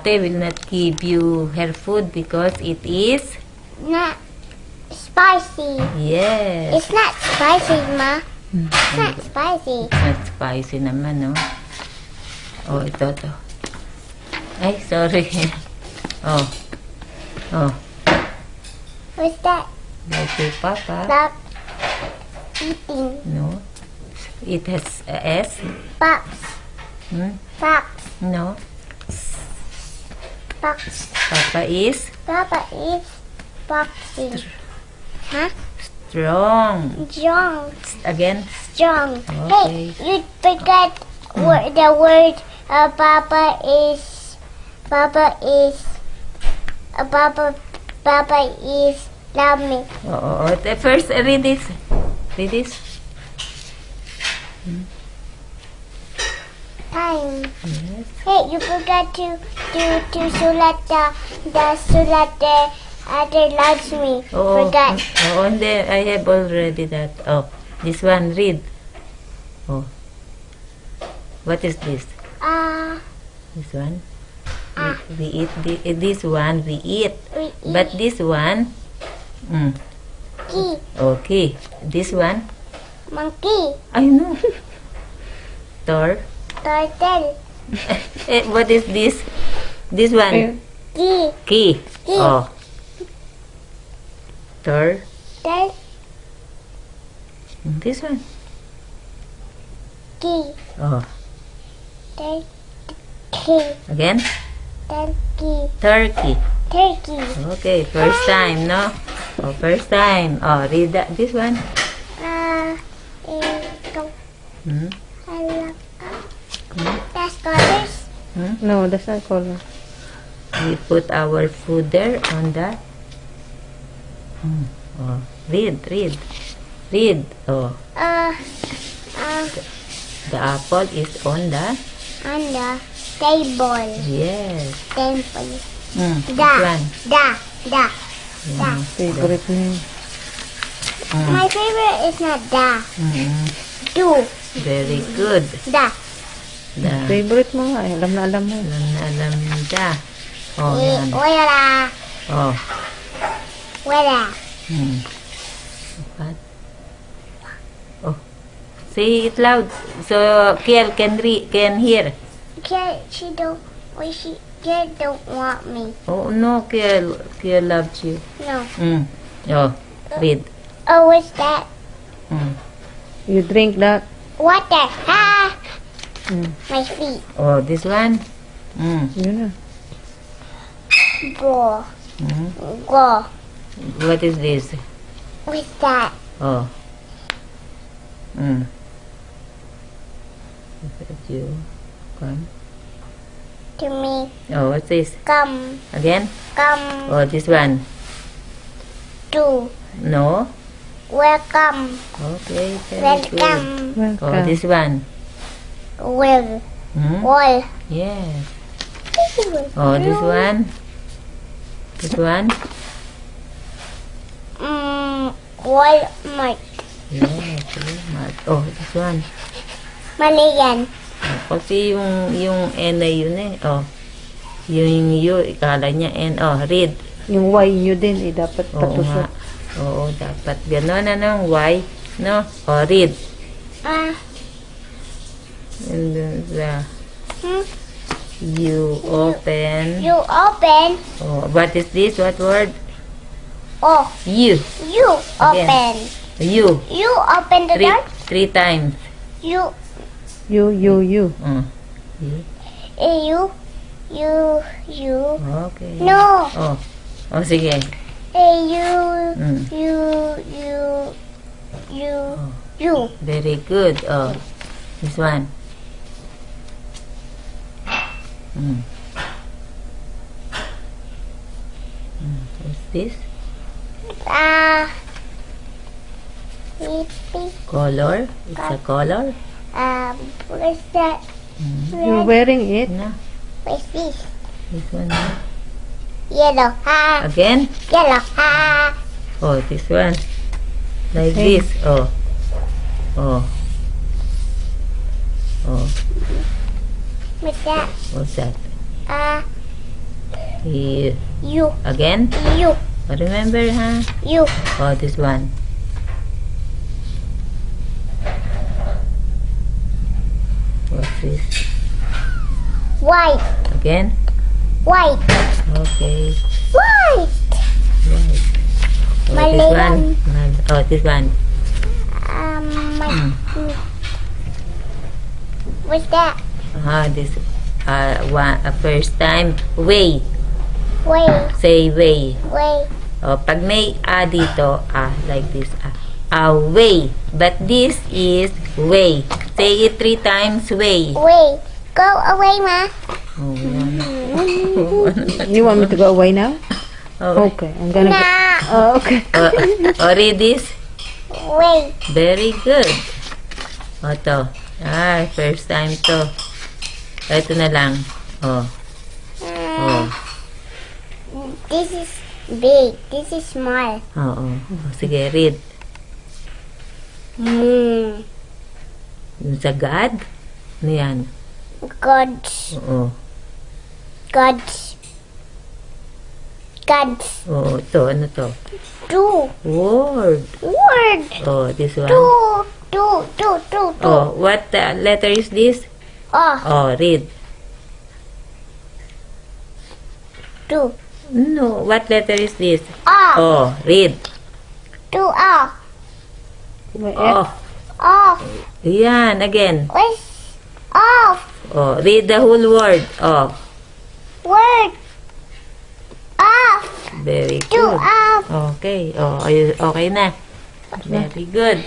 ate will not give you her food because it is... Not spicy. Yes. It's not spicy, Ma. It's not spicy. Not spicy naman, no? Oh, ito. Ay, sorry. Oh. What's that? Like your papa. Stop eating. No. It has a S. Fox. Hmm? Fox. No. Fox. Papa is Papa is boxing. Huh? strong. Strong. Again. Strong. Okay. Hey, you forgot the word. Papa is. Papa love me. Oh, first read this. Read this. Time. Yes. Hey, you forgot to sulat the other loves me. Oh, Forgot. oh, and then I have already that. Oh, this one, read. Oh. What is this? This one? We eat this one, we eat. We eat. But this one, Key. okay. This one, Monkey. I know. Tor. Turtle. What is this? This one, Key. key. Key. Oh. Tor. Turtle. This one. Key. Oh. Turkey. Key. Again. Turkey. Turkey. Turkey. Okay, first time, no? Oh, first time. Oh, read that. This one. Hmm? That's colors. No, that's not color. We put our food there on that. Oh, read. Oh, the apple is on the... On the table. Yes. Table. This Da. one. Da. Favorite mo yun. My favorite is not da. Do. Very good. Da. The, Favorite mo nga. Alam na alam mo. alam da. Oh, yan. Wala. Oh. Wala. What? Oh. Say it loud so Kiel can hear. She don't want me. Oh no, Kiel loves you. No. Oh, read. Oh, what's that? You drink that. Water. My feet. Oh, this one. Yun na. Go. Go. What is this? What's that? Oh. You come. To me. Oh, what's this? Come. Again? Come. Oh, this one. To. No? Welcome. Okay, very good. Welcome. Welcome. Oh, this one. Will. Hmm? Wall. Yes. Oh, this one. This one. Walmart. Yes. Walmart. Oh, this one. Mali yan. Oh, kasi yung N na yun eh. Oh. Yung U, ikala niya N. Oh, read. Yung Y nyo din, dapat Oo nga. patusok. Oo, dapat gano'n na Y. No? Oh, read. And then you open. You open. Oh, what is this? What word? Oh, You. you open. You. You open the door. Three times. You. You. You. You. Okay. No. Oh. Oh, sige. You. Very good. Oh. This one. What's this? Color. It's a color. What's that? You're wearing it. No. What's this? This one. No. Yellow. Again. Yellow. Oh, this one. Like Okay. this. Oh. Oh. Oh. What's that? What's that? You. Again? You. Remember, huh? You. Oh, this one. What's this? White. Again? White. Okay. White. Right. Oh, Mali this yan. one. Oh, this one. My, what's that? This first time. Way. Way. Say way. Way. Oh, pag may dito, like this. Way. But this is way. Say it 3 times, way. Way. Go away, Ma. Oh, yan. You want me to go away now? Oh, Okay, I'm gonna go. Nah. Oh, okay. read this. Way. Very good. O, to. First time to. Ito na lang. Oh. Oh. This is big. This is small. Oo. Sige, read. Yung sa God? Ano yan? Gods. Oo. Gods. Gods. Oo, to. Ano to? Do. Word. Word. Oh, this one. Do. Do. Do. Do. Do. Oh, what letter is this? Oh. Oh, read. Do. No, what letter is this? Oh. Oh, read. Do. Oh. May F. Oh, Off. yan, again. Where's off? Oh, read the whole word. Oh, Word. Off. very Do good. off. Okay. Oh, okay na. Very good.